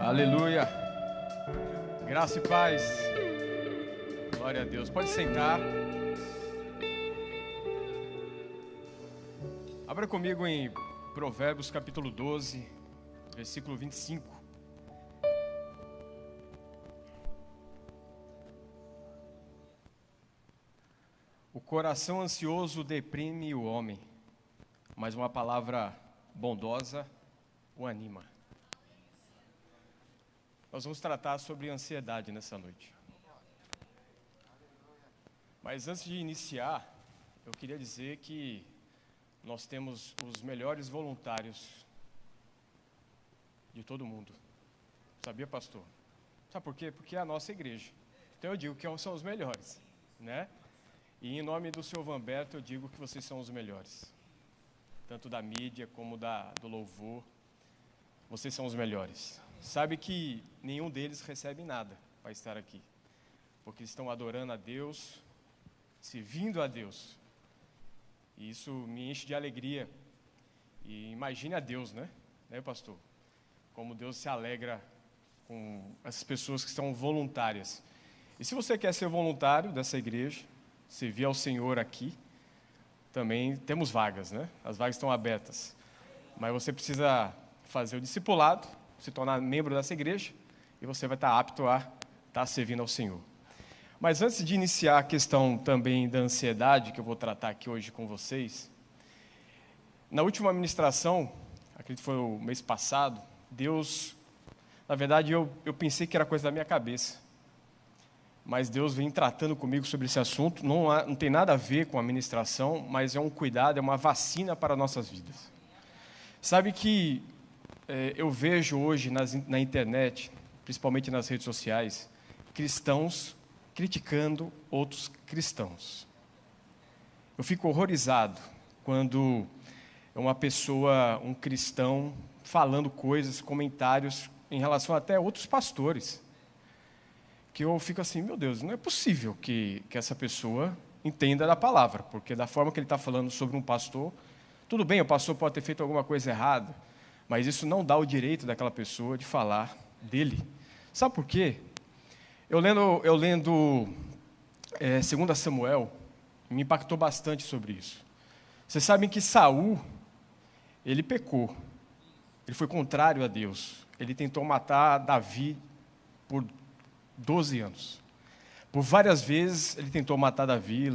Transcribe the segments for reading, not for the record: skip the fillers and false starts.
Aleluia. Graça e paz. Glória a Deus. Pode sentar. Abra comigo em Provérbios capítulo 12, versículo 25. O coração ansioso deprime o homem, mas uma palavra bondosa o anima. Nós vamos tratar sobre ansiedade nessa noite. Mas antes de iniciar, eu queria dizer que nós temos os melhores voluntários de todo mundo. Sabia, pastor? Sabe por quê? Porque é a nossa igreja. Então eu digo que são os melhores, né? E em nome do Sr. Vanberto eu digo que vocês são os melhores. Tanto da mídia como do louvor. Vocês são os melhores. Sabe que nenhum deles recebe nada para estar aqui. Porque eles estão adorando a Deus, servindo a Deus. E isso me enche de alegria. E imagine a Deus, né? Né, pastor? Como Deus se alegra com essas pessoas que são voluntárias. E se você quer ser voluntário dessa igreja, servir ao Senhor aqui, também temos vagas, né? As vagas estão abertas. Mas você precisa fazer o discipulado, se tornar membro dessa igreja, e você vai estar apto a estar servindo ao Senhor. Mas antes de iniciar a questão também da ansiedade, que eu vou tratar aqui hoje com vocês, na última ministração, acredito que foi o mês passado, Deus, na verdade eu pensei que era coisa da minha cabeça, mas Deus vem tratando comigo sobre esse assunto, não tem nada a ver com a ministração, mas é um cuidado, é uma vacina para nossas vidas. Sabe que eu vejo hoje na internet, principalmente nas redes sociais, cristãos criticando outros cristãos. Eu fico horrorizado quando uma pessoa, um cristão, falando coisas, comentários em relação até a outros pastores, que eu fico assim, meu Deus, não é possível que essa pessoa entenda da palavra, porque da forma que ele está falando sobre um pastor, tudo bem, o pastor pode ter feito alguma coisa errada, mas isso não dá o direito daquela pessoa de falar dele. Sabe por quê? Eu lendo 2 Samuel, me impactou bastante sobre isso. Vocês sabem que Saul, ele pecou. Ele foi contrário a Deus. Ele tentou matar Davi por 12 anos. Por várias vezes ele tentou matar Davi,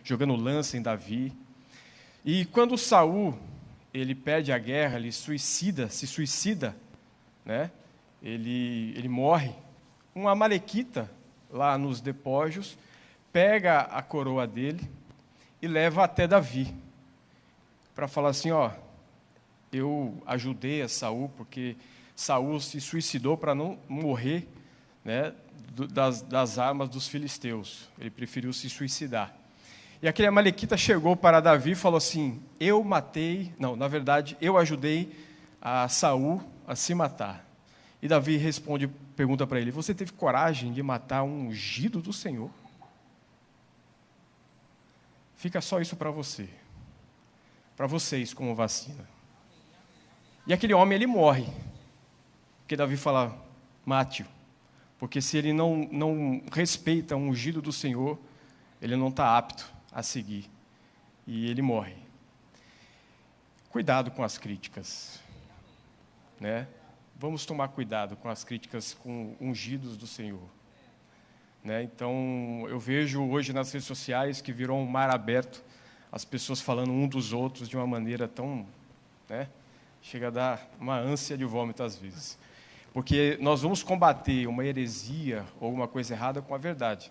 jogando lança em Davi. E quando Saul ele perde a guerra, ele se suicida, né? Ele morre. Um amalequita, lá nos despojos, pega a coroa dele e leva até Davi, para falar assim, eu ajudei a Saul, porque Saul se suicidou para não morrer, né, das armas dos filisteus. Ele preferiu se suicidar. E aquele amalequita chegou para Davi e falou assim, eu ajudei a Saul a se matar. E Davi pergunta para ele, você teve coragem de matar um ungido do Senhor? Fica só isso para vocês como vacina. E aquele homem, ele morre. Porque Davi fala, mate-o. Porque se ele não respeita o ungido do Senhor, ele não está apto a seguir. E ele morre. Cuidado com as críticas, né? Vamos tomar cuidado com as críticas com ungidos do Senhor, né? Então, eu vejo hoje nas redes sociais que virou um mar aberto, as pessoas falando um dos outros de uma maneira tão, né? Chega a dar uma ânsia de vômito às vezes. Porque nós vamos combater uma heresia ou uma coisa errada com a verdade.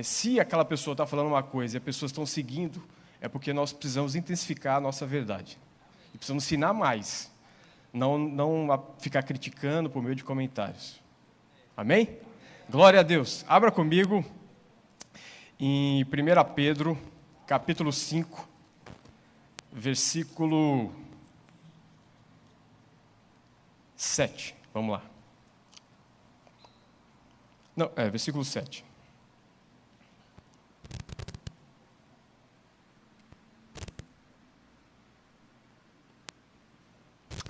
Se aquela pessoa está falando uma coisa e as pessoas estão seguindo, é porque nós precisamos intensificar a nossa verdade. E precisamos ensinar mais. Não ficar criticando por meio de comentários. Amém? Glória a Deus. Abra comigo em 1 Pedro, capítulo 5, versículo 7. Vamos lá. Versículo 7.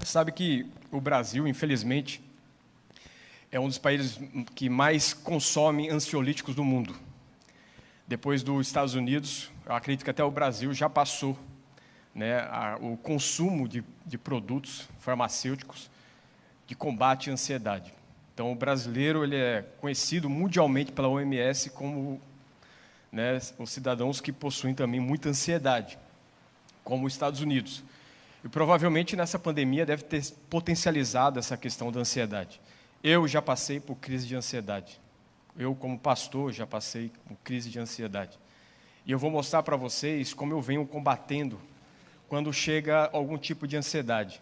Sabe que o Brasil, infelizmente, é um dos países que mais consome ansiolíticos do mundo. Depois dos Estados Unidos, eu acredito que até o Brasil já passou, né, o consumo de produtos farmacêuticos de combate à ansiedade. Então, o brasileiro ele é conhecido mundialmente pela OMS como, né, os cidadãos que possuem também muita ansiedade, como os Estados Unidos. E provavelmente nessa pandemia deve ter potencializado essa questão da ansiedade. Eu já passei por crise de ansiedade. Eu, como pastor, já passei por crise de ansiedade. E eu vou mostrar para vocês como eu venho combatendo quando chega algum tipo de ansiedade.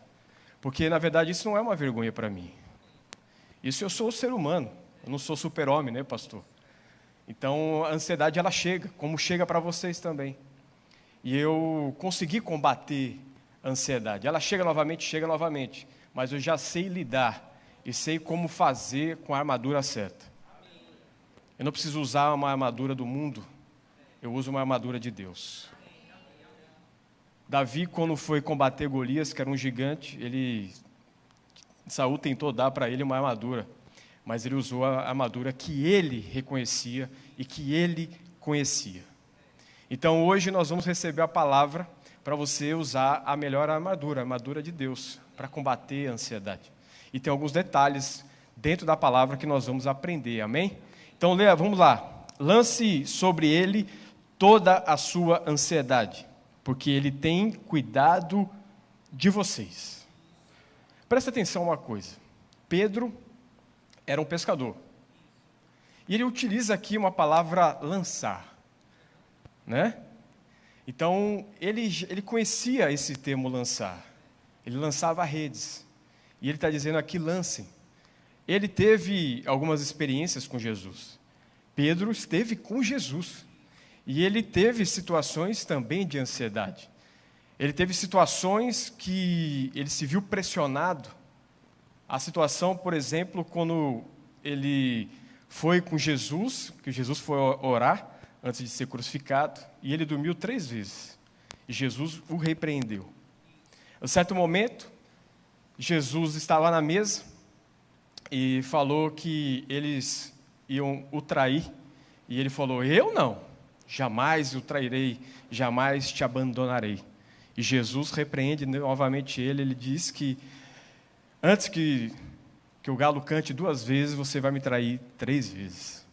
Porque, na verdade, isso não é uma vergonha para mim. Isso eu sou ser humano, eu não sou super-homem, né, pastor? Então, a ansiedade, ela chega, como chega para vocês também. E eu consegui combater a ansiedade. Ela chega novamente, mas eu já sei lidar e sei como fazer com a armadura certa. Eu não preciso usar uma armadura do mundo, eu uso uma armadura de Deus. Davi, quando foi combater Golias, que era um gigante, Saul tentou dar para ele uma armadura, mas ele usou a armadura que ele reconhecia e que ele conhecia. Então, hoje nós vamos receber a palavra para você usar a melhor armadura, a armadura de Deus, para combater a ansiedade. E tem alguns detalhes dentro da palavra que nós vamos aprender, amém? Então, Léa, vamos lá. Lance sobre ele toda a sua ansiedade, porque ele tem cuidado de vocês. Presta atenção uma coisa. Pedro era um pescador. E ele utiliza aqui uma palavra lançar, né? Então, ele conhecia esse termo lançar. Ele lançava redes. E ele está dizendo aqui, lancem. Ele teve algumas experiências com Jesus. Pedro esteve com Jesus. E ele teve situações também de ansiedade. Ele teve situações que ele se viu pressionado. A situação, por exemplo, quando ele foi com Jesus, que Jesus foi orar antes de ser crucificado, e ele dormiu 3 vezes. E Jesus o repreendeu. Em certo momento, Jesus estava na mesa e falou que eles iam o trair. E ele falou, eu não, jamais o trairei, jamais te abandonarei. E Jesus repreende novamente ele diz que antes que o galo cante 2 vezes, você vai me trair 3 vezes.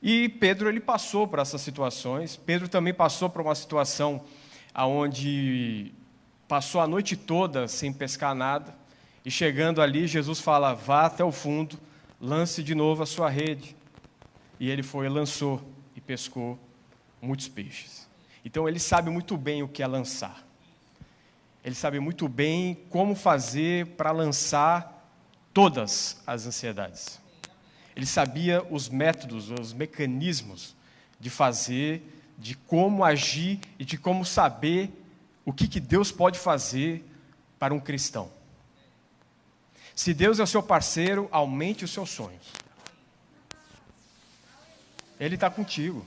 E Pedro, ele passou por essas situações. Pedro também passou por uma situação onde passou a noite toda sem pescar nada. E chegando ali, Jesus fala, vá até o fundo, lance de novo a sua rede. E ele foi, lançou e pescou muitos peixes. Então, ele sabe muito bem o que é lançar. Ele sabe muito bem como fazer para lançar todas as ansiedades. Ele sabia os métodos, os mecanismos de fazer, de como agir e de como saber o que Deus pode fazer para um cristão. Se Deus é o seu parceiro, aumente os seus sonhos. Ele está contigo.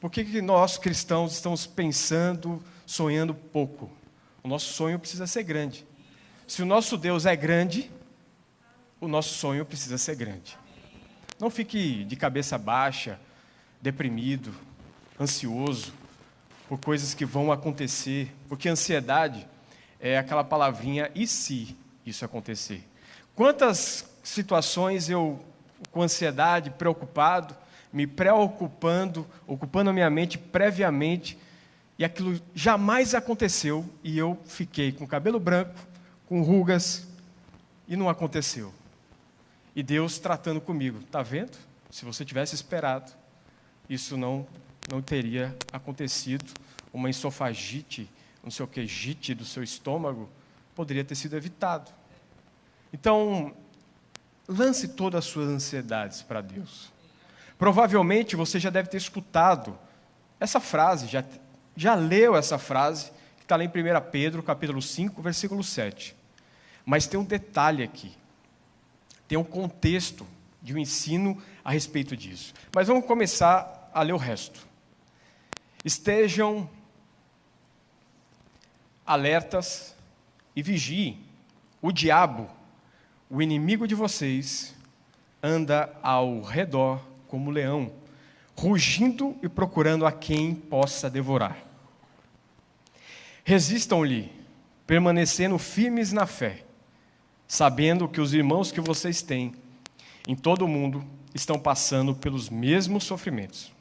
Por que nós cristãos estamos pensando, sonhando pouco? O nosso sonho precisa ser grande. Se o nosso Deus é grande, o nosso sonho precisa ser grande. Não fique de cabeça baixa, deprimido, ansioso, por coisas que vão acontecer, porque ansiedade é aquela palavrinha, e se isso acontecer? Quantas situações eu, com ansiedade, preocupado, me preocupando, ocupando a minha mente previamente, e aquilo jamais aconteceu, e eu fiquei com cabelo branco, com rugas, e não aconteceu. E Deus tratando comigo, está vendo? Se você tivesse esperado, isso não teria acontecido. Uma esofagite, não sei o que, gite do seu estômago, poderia ter sido evitado. Então, lance todas as suas ansiedades para Deus. Provavelmente você já deve ter escutado essa frase, já leu essa frase, que está lá em 1 Pedro, capítulo 5, versículo 7. Mas tem um detalhe aqui. Tem um contexto de um ensino a respeito disso. Mas vamos começar a ler o resto. Estejam alertas, e vigiem. O diabo, o inimigo de vocês, anda ao redor como leão, rugindo e procurando a quem possa devorar. Resistam-lhe, permanecendo firmes na fé, sabendo que os irmãos que vocês têm em todo o mundo estão passando pelos mesmos sofrimentos.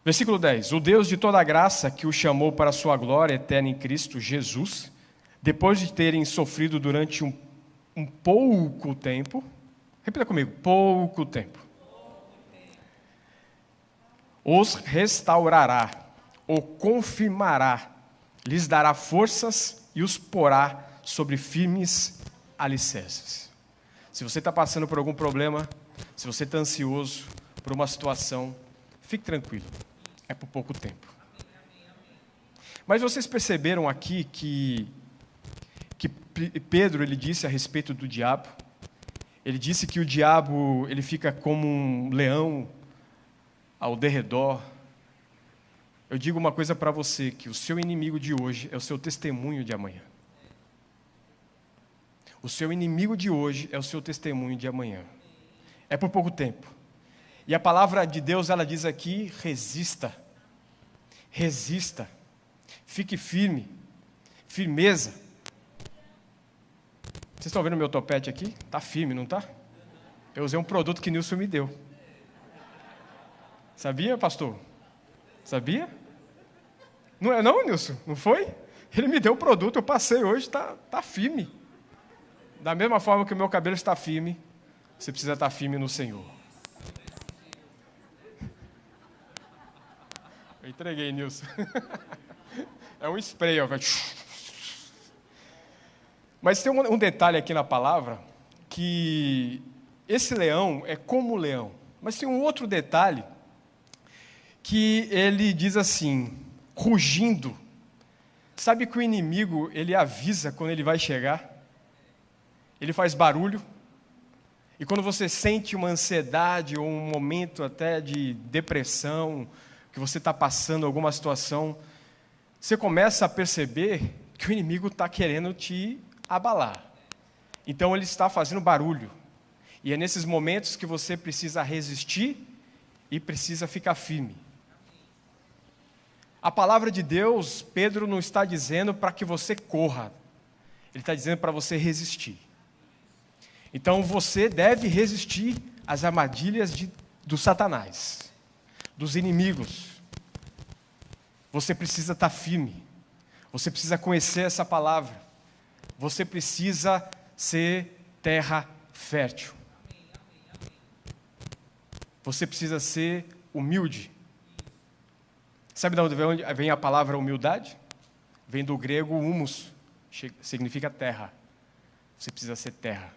Versículo 10. O Deus de toda a graça, que o chamou para a sua glória eterna em Cristo Jesus, depois de terem sofrido durante um pouco tempo, repita comigo, pouco tempo, os restaurará, ou confirmará, lhes dará forças e os porá sobre firmes alicerces. Se você está passando por algum problema, se você está ansioso por uma situação, fique tranquilo, é por pouco tempo. Mas vocês perceberam aqui que Pedro ele disse a respeito do diabo? Ele disse que o diabo ele fica como um leão ao derredor. Eu digo uma coisa para você, que o seu inimigo de hoje é o seu testemunho de amanhã. O seu inimigo de hoje é o seu testemunho de amanhã. É por pouco tempo. E a palavra de Deus, ela diz aqui, resista. Resista. Fique firme. Firmeza. Vocês estão vendo o meu topete aqui? Está firme, não está? Eu usei um produto que Nilson me deu. Sabia, pastor? Sabia? Não é não, Nilson? Não foi? Ele me deu um produto, eu passei hoje, está firme. Da mesma forma que o meu cabelo está firme, você precisa estar firme no Senhor. Eu entreguei, Nilson. É um spray, ó. Mas tem um detalhe aqui na palavra, que esse leão é como o leão. Mas tem um outro detalhe, que ele diz assim, rugindo. Sabe que o inimigo, ele avisa quando ele vai chegar? Ele faz barulho. E quando você sente uma ansiedade ou um momento até de depressão, que você está passando alguma situação, você começa a perceber que o inimigo está querendo te abalar. Então ele está fazendo barulho. E é nesses momentos que você precisa resistir e precisa ficar firme. A palavra de Deus, Pedro não está dizendo para que você corra. Ele está dizendo para você resistir. Então você deve resistir às armadilhas do Satanás, dos inimigos. Você precisa estar firme. Você precisa conhecer essa palavra. Você precisa ser terra fértil. Você precisa ser humilde. Sabe de onde vem a palavra humildade? Vem do grego humus, significa terra. Você precisa ser terra.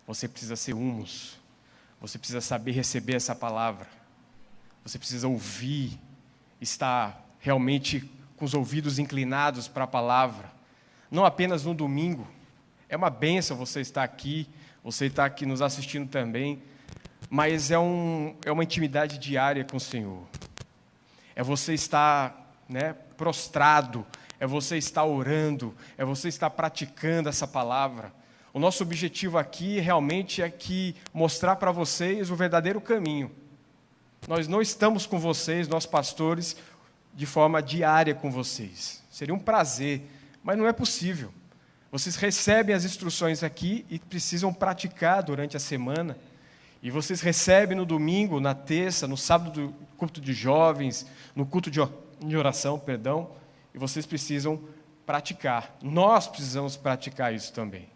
Você precisa ser humus. Você precisa saber receber essa palavra. Você precisa ouvir, estar realmente com os ouvidos inclinados para a palavra. Não apenas no domingo. É uma bênção você estar aqui nos assistindo também, mas é uma intimidade diária com o Senhor. É você estar prostrado, é você estar orando, é você estar praticando essa palavra. O nosso objetivo aqui realmente é mostrar para vocês o verdadeiro caminho. Nós não estamos com vocês, nós pastores, de forma diária com vocês. Seria um prazer, mas não é possível. Vocês recebem as instruções aqui e precisam praticar durante a semana. E vocês recebem no domingo, na terça, no sábado do culto de jovens, no culto de oração, e vocês precisam praticar. Nós precisamos praticar isso também.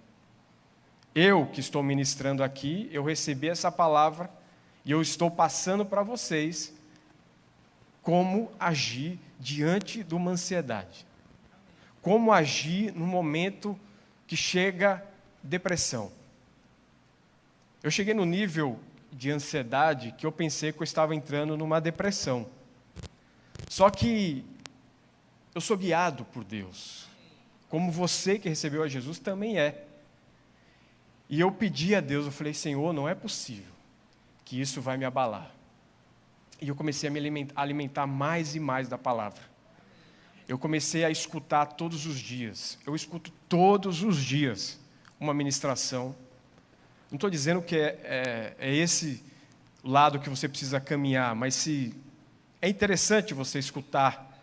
Eu que estou ministrando aqui, eu recebi essa palavra e eu estou passando para vocês como agir diante de uma ansiedade. Como agir no momento que chega depressão. Eu cheguei no nível de ansiedade que eu pensei que eu estava entrando numa depressão. Só que eu sou guiado por Deus, como você que recebeu a Jesus também é. E eu pedi a Deus, eu falei, Senhor, não é possível que isso vai me abalar. E eu comecei a me alimentar mais e mais da palavra. eu comecei a escutar todos os dias. Eu escuto todos os dias uma ministração. Não estou dizendo que é esse lado que você precisa caminhar, mas se é interessante você escutar,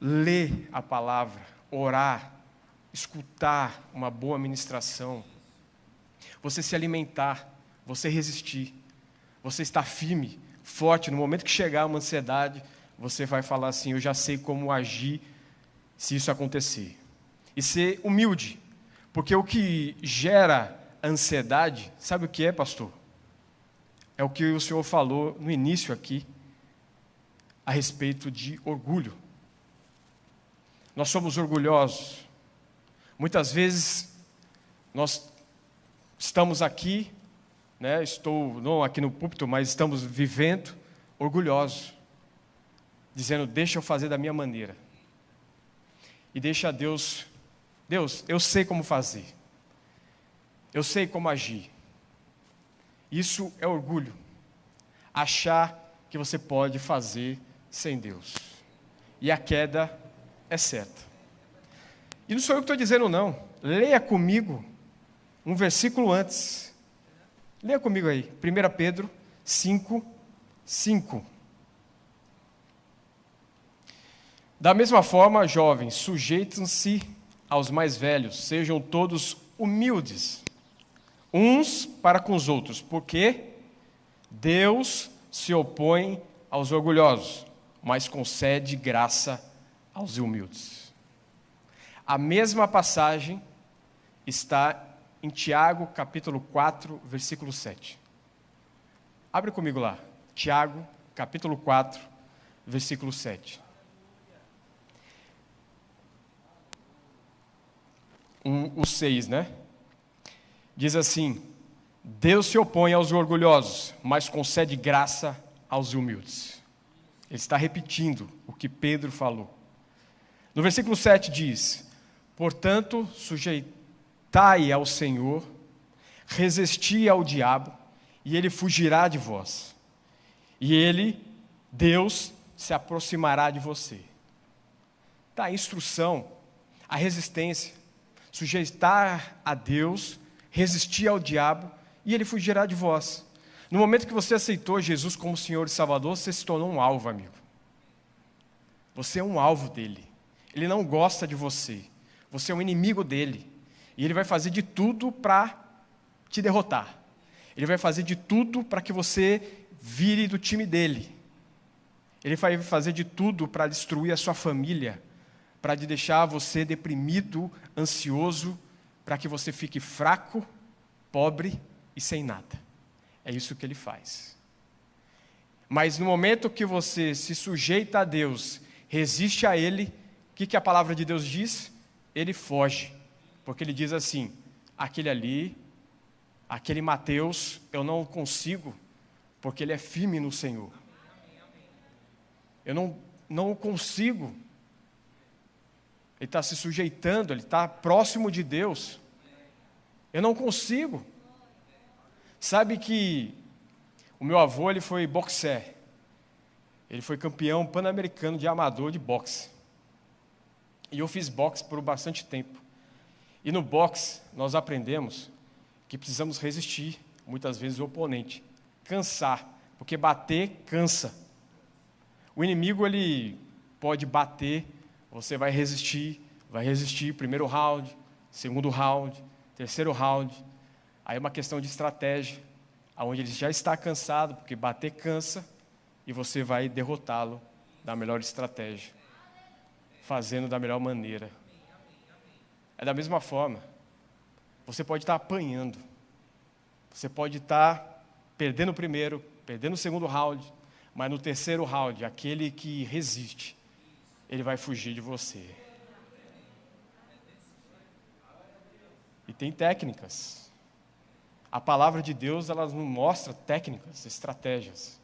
ler a palavra, orar, escutar uma boa ministração, você se alimentar, você resistir, você estar firme, forte. No momento que chegar uma ansiedade, você vai falar assim: eu já sei como agir se isso acontecer. E ser humilde, porque o que gera ansiedade, sabe o que é, pastor? É o que o senhor falou no início aqui, a respeito de orgulho. Nós somos orgulhosos. Muitas vezes, nós estamos aqui, né, estou não aqui no púlpito, mas estamos vivendo orgulhosos, dizendo: deixa eu fazer da minha maneira. E deixa Deus, eu sei como fazer. Eu sei como agir. Isso é orgulho. Achar que você pode fazer sem Deus. E a queda é certa. E não sou eu que estou dizendo, não. Leia comigo um versículo antes. Leia comigo aí. 1 Pedro 5:5. Da mesma forma, jovens, sujeitem-se aos mais velhos. Sejam todos humildes, uns para com os outros, porque Deus se opõe aos orgulhosos, mas concede graça aos humildes. A mesma passagem está em Tiago, capítulo 4, versículo 7. Abre comigo lá. Tiago, capítulo 4, versículo 7. O 6, né? Diz assim: Deus se opõe aos orgulhosos, mas concede graça aos humildes. Ele está repetindo o que Pedro falou. No versículo 7 diz: portanto, sujeitai ao Senhor, resisti ao diabo, e ele fugirá de vós. E ele, Deus, se aproximará de você. Tá, a instrução, a resistência, sujeitar a Deus, resistir ao diabo, e ele fugirá de vós. No momento que você aceitou Jesus como Senhor e Salvador, você se tornou um alvo, amigo. Você é um alvo dele. Ele não gosta de você. Você é um inimigo dele. E ele vai fazer de tudo para te derrotar. Ele vai fazer de tudo para que você vire do time dele. Ele vai fazer de tudo para destruir a sua família, para deixar você deprimido, ansioso, para que você fique fraco, pobre e sem nada. É isso que ele faz. Mas no momento que você se sujeita a Deus, resiste a ele, o que a palavra de Deus diz? Ele foge. Porque ele diz assim: aquele ali, aquele Mateus, eu não consigo, porque ele é firme no Senhor. Eu não consigo. Ele está se sujeitando, ele está próximo de Deus. Eu não consigo. Sabe que o meu avô, ele foi boxer. Ele foi campeão pan-americano de amador de boxe. E eu fiz boxe por bastante tempo. E no boxe, nós aprendemos que precisamos resistir, muitas vezes, o oponente. Cansar, porque bater cansa. O inimigo, ele pode bater, você vai resistir, primeiro round, segundo round, terceiro round. Aí é uma questão de estratégia, onde ele já está cansado, porque bater cansa, e você vai derrotá-lo da melhor estratégia, fazendo da melhor maneira. É da mesma forma, você pode estar apanhando, você pode estar perdendo o primeiro, perdendo o segundo round, mas no terceiro round, aquele que resiste, ele vai fugir de você. E tem técnicas. A palavra de Deus, ela nos mostra técnicas, estratégias.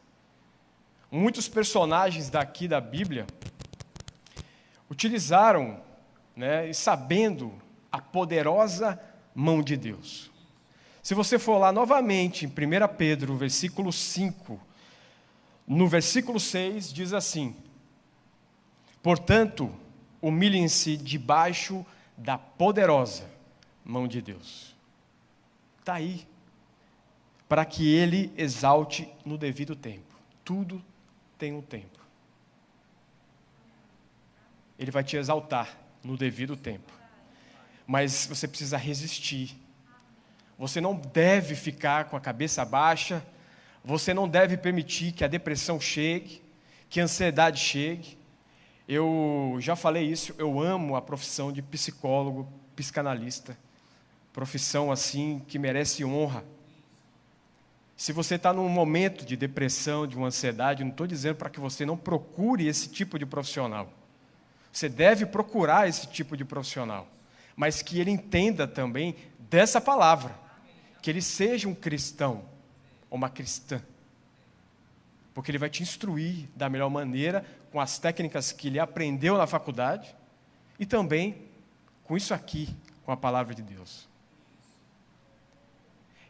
Muitos personagens daqui da Bíblia utilizaram, né, e sabendo a poderosa mão de Deus. Se você for lá novamente em 1 Pedro, versículo 5, no versículo 6, diz assim: Portanto, humilhem-se debaixo da poderosa mão de Deus. Está aí, para que Ele exalte no devido tempo. Tudo tem um tempo. Ele vai te exaltar no devido tempo. Mas você precisa resistir. Você não deve ficar com a cabeça baixa. Você não deve permitir que a depressão chegue, que a ansiedade chegue. Eu já falei isso, eu amo a profissão de psicólogo, psicanalista. Profissão assim que merece honra. Se você está num momento de depressão, de uma ansiedade, não estou dizendo para que você não procure esse tipo de profissional. Você deve procurar esse tipo de profissional, mas que ele entenda também dessa palavra, que ele seja um cristão ou uma cristã, porque ele vai te instruir da melhor maneira, com as técnicas que ele aprendeu na faculdade, e também com isso aqui, com a palavra de Deus.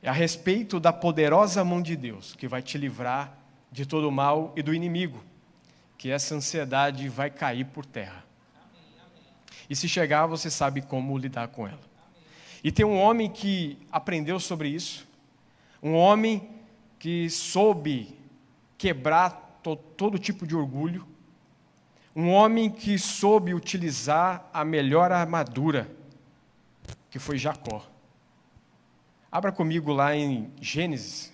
É a respeito da poderosa mão de Deus que vai te livrar de todo o mal e do inimigo, que essa ansiedade vai cair por terra. E se chegar, você sabe como lidar com ela. E tem um homem que aprendeu sobre isso, um homem que soube quebrar todo tipo de orgulho, um homem que soube utilizar a melhor armadura, que foi Jacó. Abra comigo lá em Gênesis.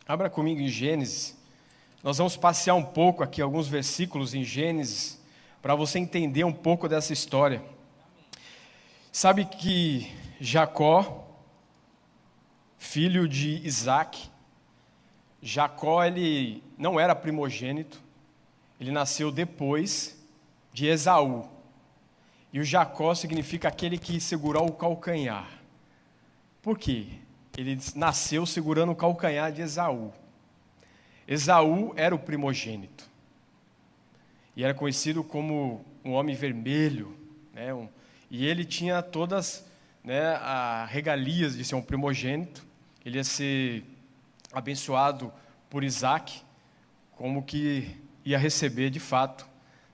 Abra comigo em Gênesis. Nós vamos passear um pouco aqui, alguns versículos em Gênesis, para você entender um pouco dessa história. Sabe que Jacó, filho de Isaac, Jacó, ele não era primogênito, ele nasceu depois de Esaú. E o Jacó significa aquele que segurou o calcanhar. Por quê? Ele nasceu segurando o calcanhar de Esaú. Esaú era o primogênito. E era conhecido como um homem vermelho, né? E ele tinha todas, né, as regalias de ser um primogênito. Ele ia ser abençoado por Isaac, como que ia receber de fato,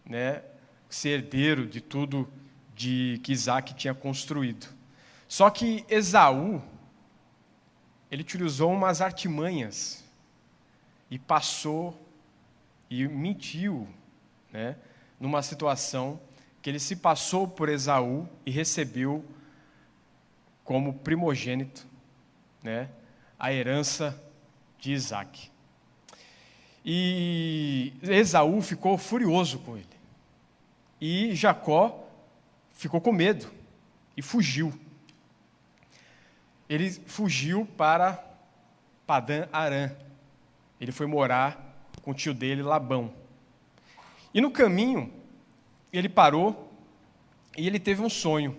né, ser herdeiro de tudo que Isaac tinha construído. Só que Esaú, ele utilizou umas artimanhas e passou e mentiu, né, numa situação que ele se passou por Esaú e recebeu como primogênito, né, a herança de Isaac. E Esaú ficou furioso com ele. E Jacó ficou com medo e fugiu. Ele fugiu para Padã-Arã. Ele foi morar com o tio dele, Labão. E no caminho, ele parou e ele teve um sonho.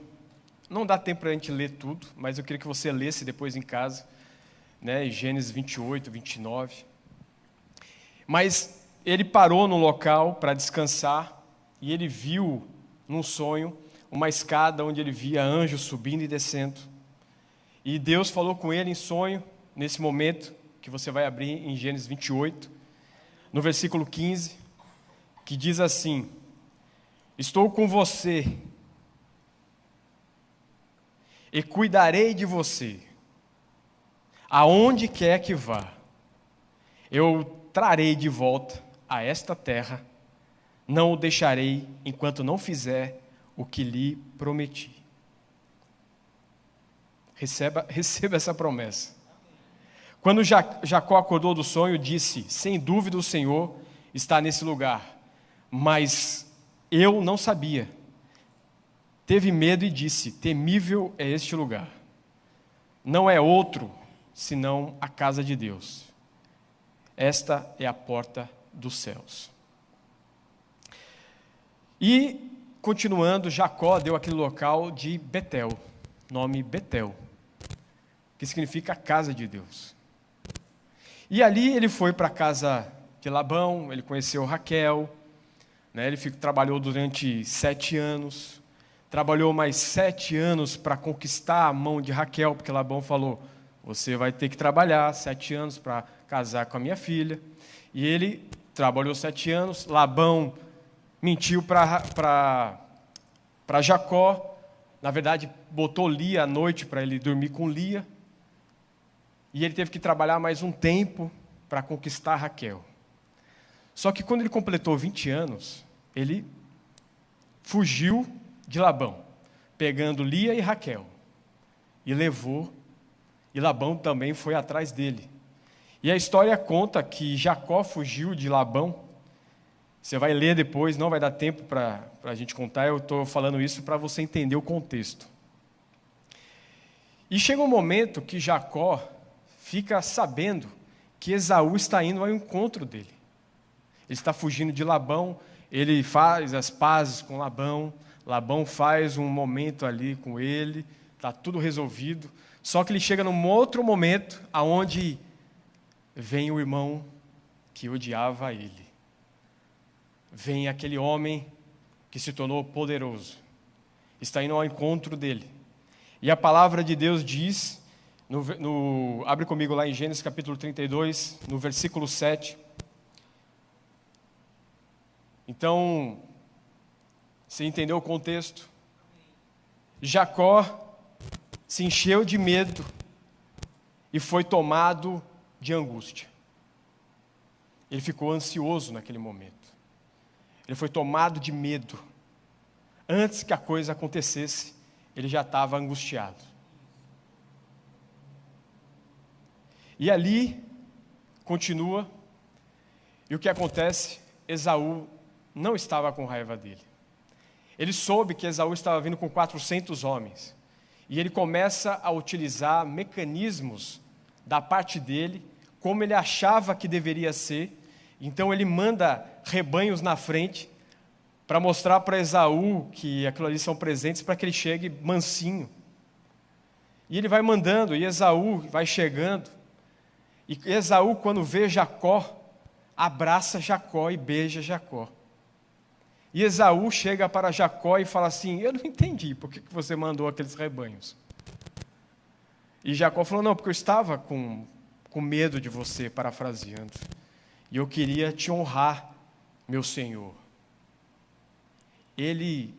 Não dá tempo para a gente ler tudo, mas eu queria que você lesse depois em casa, né, Gênesis 28, 29. Mas ele parou no local para descansar e ele viu, num sonho, uma escada onde ele via anjos subindo e descendo. E Deus falou com ele em sonho, nesse momento, que você vai abrir em Gênesis 28, no versículo 15, que diz assim: estou com você e cuidarei de você, aonde quer que vá. Eu trarei de volta a esta terra, não o deixarei enquanto não fizer o que lhe prometi. Receba essa promessa. Quando Jacó acordou do sonho, disse: sem dúvida o Senhor está nesse lugar, mas eu não sabia. Teve medo e disse: temível é este lugar. Não é outro senão a casa de Deus. Esta é a porta dos céus. E, continuando, Jacó deu aquele local de Betel, nome Betel, que significa casa de Deus. E ali ele foi para a casa de Labão, ele conheceu Raquel, né? Ele trabalhou durante 7 anos, trabalhou mais 7 anos para conquistar a mão de Raquel, porque Labão falou, você vai ter que trabalhar 7 anos para casar com a minha filha. E ele trabalhou 7 anos, Labão mentiu para Jacó, na verdade botou Lia à noite para ele dormir com Lia, e ele teve que trabalhar mais um tempo para conquistar Raquel. Só que quando ele completou 20 anos, ele fugiu de Labão, pegando Lia e Raquel, e levou, e Labão também foi atrás dele. E a história conta que Jacó fugiu de Labão. Você vai ler depois, não vai dar tempo para a gente contar, eu estou falando isso para você entender o contexto. E chega um momento que Jacó fica sabendo que Esaú está indo ao encontro dele. Ele está fugindo de Labão, ele faz as pazes com Labão, Labão faz um momento ali com ele, está tudo resolvido, só que ele chega num outro momento, aonde vem o irmão que odiava ele. Vem aquele homem que se tornou poderoso, está indo ao encontro dele. E a palavra de Deus diz, abre comigo lá em Gênesis capítulo 32, no versículo 7. Então, você entendeu o contexto? Jacó se encheu de medo e foi tomado de angústia. Ele ficou ansioso naquele momento. Ele foi tomado de medo. Antes que a coisa acontecesse, ele já estava angustiado. E ali, continua, e o que acontece? Esaú não estava com raiva dele. Ele soube que Esaú estava vindo com 400 homens. E ele começa a utilizar mecanismos da parte dele, como ele achava que deveria ser. Então ele manda rebanhos na frente para mostrar para Esaú que aquilo ali são presentes para que ele chegue mansinho. E ele vai mandando, e Esaú vai chegando. E Esaú, quando vê Jacó, abraça Jacó e beija Jacó. E Esaú chega para Jacó e fala assim, eu não entendi, por que você mandou aqueles rebanhos? E Jacó falou, não, porque eu estava com medo de você, parafraseando. E eu queria te honrar, meu Senhor. Ele,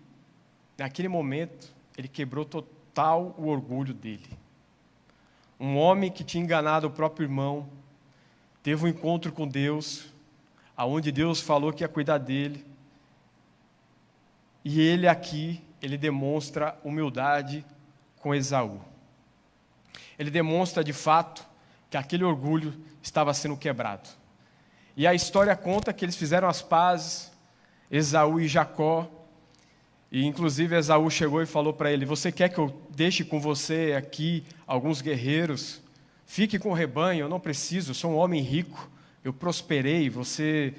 naquele momento, ele quebrou total o orgulho dele. Um homem que tinha enganado o próprio irmão, teve um encontro com Deus, aonde Deus falou que ia cuidar dele. E ele aqui, ele demonstra humildade com Esaú. Ele demonstra de fato que aquele orgulho estava sendo quebrado. E a história conta que eles fizeram as pazes, Esaú e Jacó, e inclusive Esaú chegou e falou para ele, você quer que eu deixe com você aqui alguns guerreiros? Fique com o rebanho, eu não preciso, eu sou um homem rico, eu prosperei, você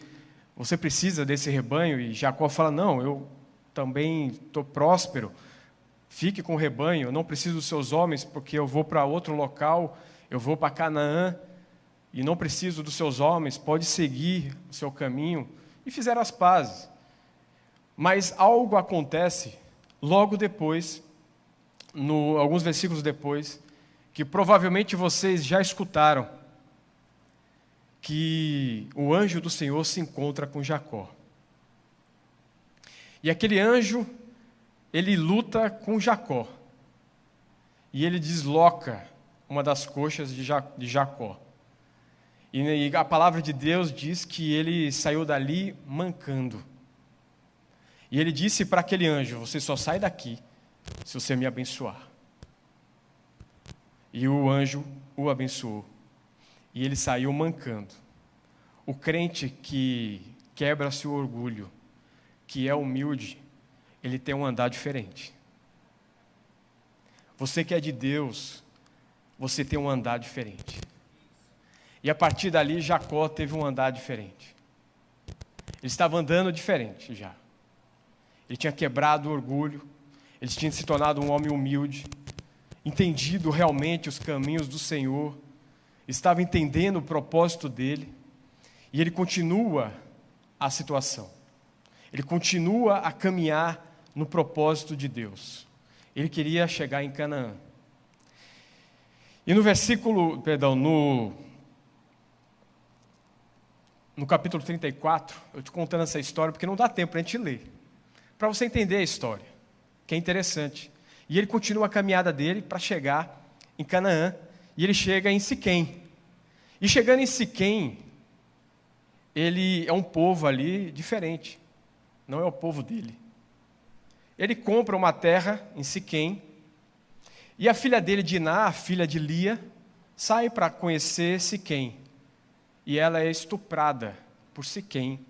precisa desse rebanho? E Jacó fala, não, eu também estou próspero, fique com o rebanho, eu não preciso dos seus homens, porque eu vou para outro local, eu vou para Canaã, e não preciso dos seus homens, pode seguir o seu caminho. E fizeram as pazes. Mas algo acontece logo depois, alguns versículos depois, que provavelmente vocês já escutaram, que o anjo do Senhor se encontra com Jacó. E aquele anjo, ele luta com Jacó. E ele desloca uma das coxas de Jacó. E a palavra de Deus diz que ele saiu dali mancando. E ele disse para aquele anjo, você só sai daqui se você me abençoar. E o anjo o abençoou. E ele saiu mancando. O crente que quebra seu orgulho, que é humilde, ele tem um andar diferente. Você que é de Deus, você tem um andar diferente. E a partir dali, Jacó teve um andar diferente. Ele estava andando diferente já. Ele tinha quebrado o orgulho, ele tinha se tornado um homem humilde, entendido realmente os caminhos do Senhor, estava entendendo o propósito dele, e ele continua a situação. Ele continua a caminhar no propósito de Deus. Ele queria chegar em Canaã. E no no capítulo 34, eu estou contando essa história porque não dá tempo para a gente ler. Para você entender a história, que é interessante. E ele continua a caminhada dele para chegar em Canaã, e ele chega em Siquém. E chegando em Siquém, ele é um povo ali diferente, não é o povo dele. Ele compra uma terra em Siquém, e a filha dele, Diná, a filha de Lia, sai para conhecer Siquém. E ela é estuprada por Siquém,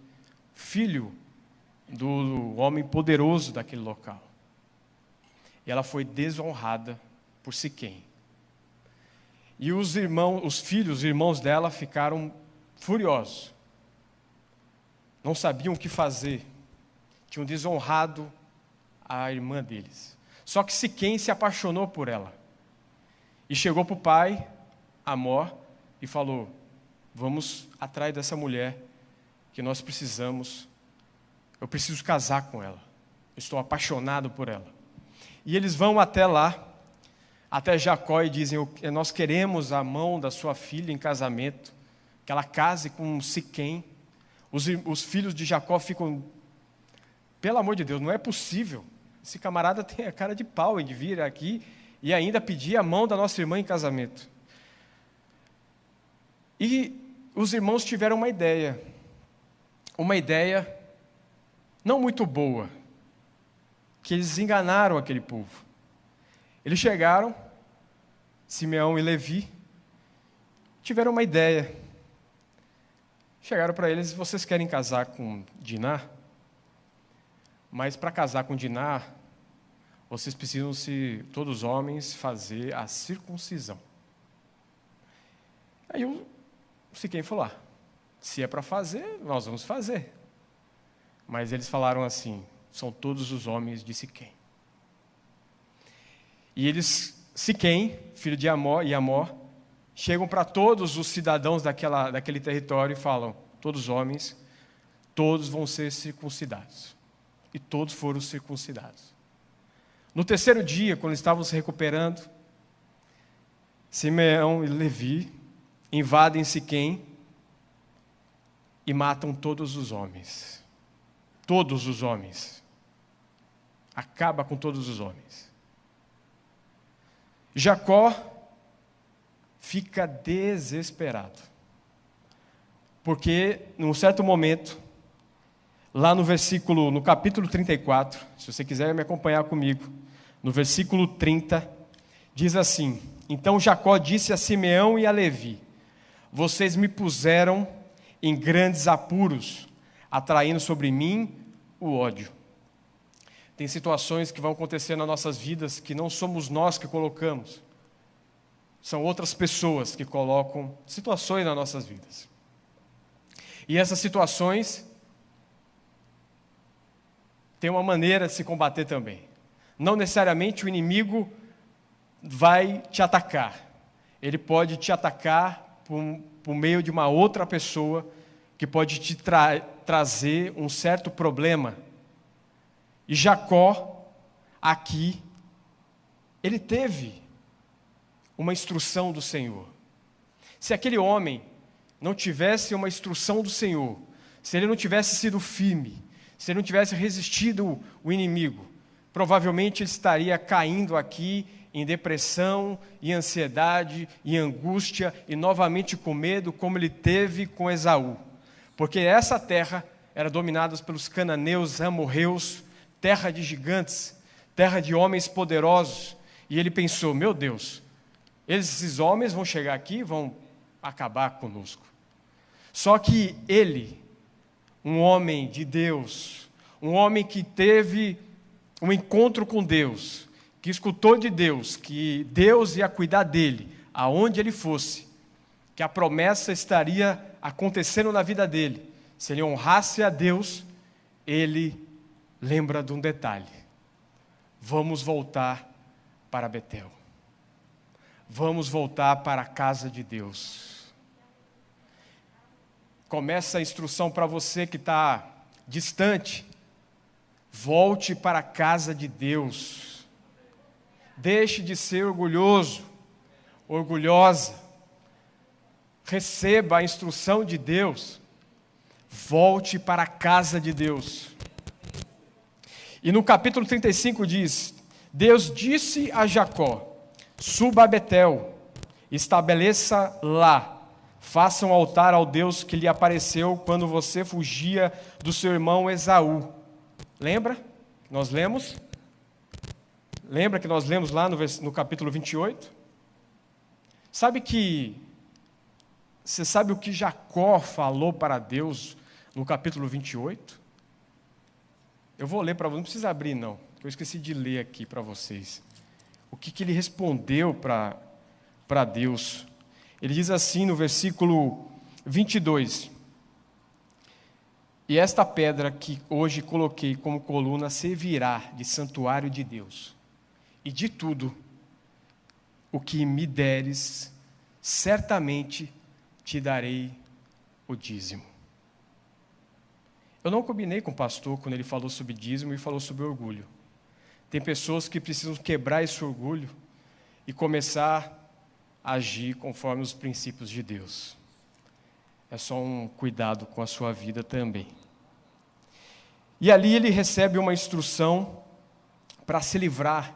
filho do homem poderoso daquele local. E ela foi desonrada por Siquém. E os irmãos dela ficaram furiosos. Não sabiam o que fazer. Tinham desonrado a irmã deles. Só que Siquém se apaixonou por ela. E chegou para o pai, Amor, e falou: vamos atrás dessa mulher que nós precisamos. Eu preciso casar com ela. Eu estou apaixonado por ela. E eles vão até lá, até Jacó, e dizem: nós queremos a mão da sua filha em casamento, que ela case com Siquém. Os filhos de Jacó ficam: pelo amor de Deus, não é possível. Esse camarada tem a cara de pau de vir aqui e ainda pedir a mão da nossa irmã em casamento. E os irmãos tiveram uma ideia não muito boa, que eles enganaram aquele povo. Eles chegaram, Simeão e Levi, tiveram uma ideia. Chegaram para eles: vocês querem casar com Diná? Mas para casar com Diná, vocês precisam, todos os homens, fazer a circuncisão. Aí o Siquém falou: se é para fazer, nós vamos fazer. Mas eles falaram assim: são todos os homens de Siquém. E Siquém, filho de Amor, chegam para todos os cidadãos daquele território e falam: todos homens, todos vão ser circuncidados. E todos foram circuncidados. No terceiro dia, quando estavam se recuperando, Simeão e Levi invadem Siquém e matam todos os homens. Todos os homens. Acaba com todos os homens. Jacó fica desesperado. Porque, num certo momento, lá no capítulo 34, se você quiser me acompanhar comigo, no versículo 30, diz assim: então Jacó disse a Simeão e a Levi: vocês me puseram em grandes apuros, atraindo sobre mim o ódio. Tem situações que vão acontecer nas nossas vidas que não somos nós que colocamos. São outras pessoas que colocam situações nas nossas vidas. E essas situações tem uma maneira de se combater também. Não necessariamente o inimigo vai te atacar. Ele pode te atacar por meio de uma outra pessoa que pode te trazer um certo problema. E Jacó, aqui, ele teve uma instrução do Senhor. Se aquele homem não tivesse uma instrução do Senhor, se ele não tivesse sido firme, se ele não tivesse resistido o inimigo, provavelmente ele estaria caindo aqui em depressão, em ansiedade, em angústia e novamente com medo, como ele teve com Esaú. Porque essa terra era dominada pelos cananeus, amorreus, terra de gigantes, terra de homens poderosos. E ele pensou: meu Deus, esses homens vão chegar aqui e vão acabar conosco. Só que ele, um homem de Deus, um homem que teve um encontro com Deus, que escutou de Deus, que Deus ia cuidar dele, aonde ele fosse, que a promessa estaria acontecendo na vida dele. Se ele honrasse a Deus, ele lembra de um detalhe: vamos voltar para Betel. Vamos voltar para a casa de Deus. Começa a instrução para você que está distante Volte para a casa de Deus. Deixe de ser orgulhoso, orgulhosa. Receba a instrução de Deus. Volte para a casa de Deus. E no capítulo 35 diz: Deus disse a Jacó: suba a Betel, estabeleça lá, faça um altar ao Deus que lhe apareceu quando você fugia do seu irmão Esaú. Lembra? Nós lemos? Lembra que nós lemos lá no capítulo 28? Você sabe o que Jacó falou para Deus no capítulo 28? Eu vou ler para vocês, não precisa abrir não, que eu esqueci de ler aqui para vocês. O que ele respondeu para Deus? Ele diz assim no versículo 22: e esta pedra que hoje coloquei como coluna servirá de santuário de Deus, e de tudo o que me deres, certamente te darei o dízimo. Eu não combinei com o pastor quando ele falou sobre dízimo e falou sobre orgulho. Tem pessoas que precisam quebrar esse orgulho e começar a agir conforme os princípios de Deus. É só um cuidado com a sua vida também. E ali ele recebe uma instrução para se livrar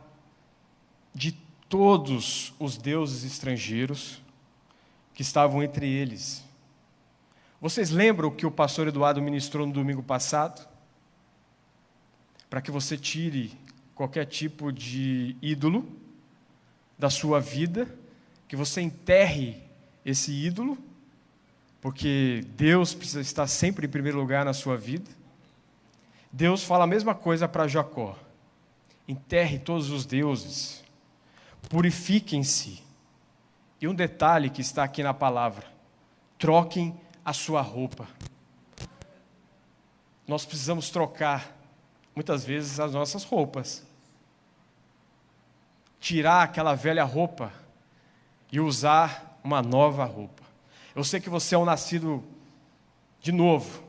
de todos os deuses estrangeiros que estavam entre eles. Vocês lembram o que o pastor Eduardo ministrou no domingo passado? Para que você tire qualquer tipo de ídolo da sua vida, que você enterre esse ídolo, porque Deus precisa estar sempre em primeiro lugar na sua vida. Deus fala a mesma coisa para Jacó: enterre todos os deuses, purifiquem-se. E um detalhe que está aqui na palavra: troquem a sua roupa. Nós precisamos trocar, muitas vezes, as nossas roupas. Tirar aquela velha roupa e usar uma nova roupa. Eu sei que você é um nascido de novo.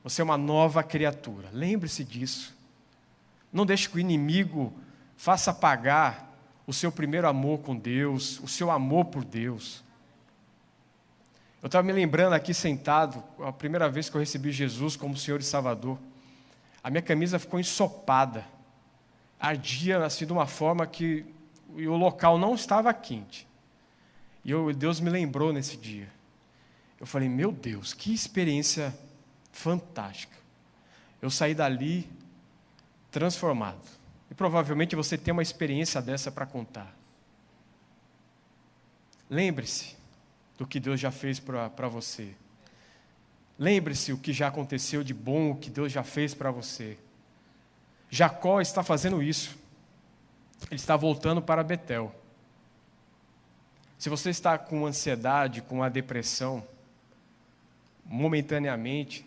Você é uma nova criatura. Lembre-se disso. Não deixe que o inimigo faça apagar o seu primeiro amor com Deus, o seu amor por Deus. Eu estava me lembrando aqui sentado, a primeira vez que eu recebi Jesus como Senhor e Salvador. A minha camisa ficou ensopada. Ardia assim de uma forma que o local não estava quente. E Deus me lembrou nesse dia. Eu falei, meu Deus, que experiência fantástica. Eu saí dali transformado. E provavelmente você tem uma experiência dessa para contar. Lembre-se do que Deus já fez para você. Lembre-se o que já aconteceu de bom, o que Deus já fez para você. Jacó está fazendo isso. Ele está voltando para Betel. Se você está com ansiedade, com a depressão, momentaneamente,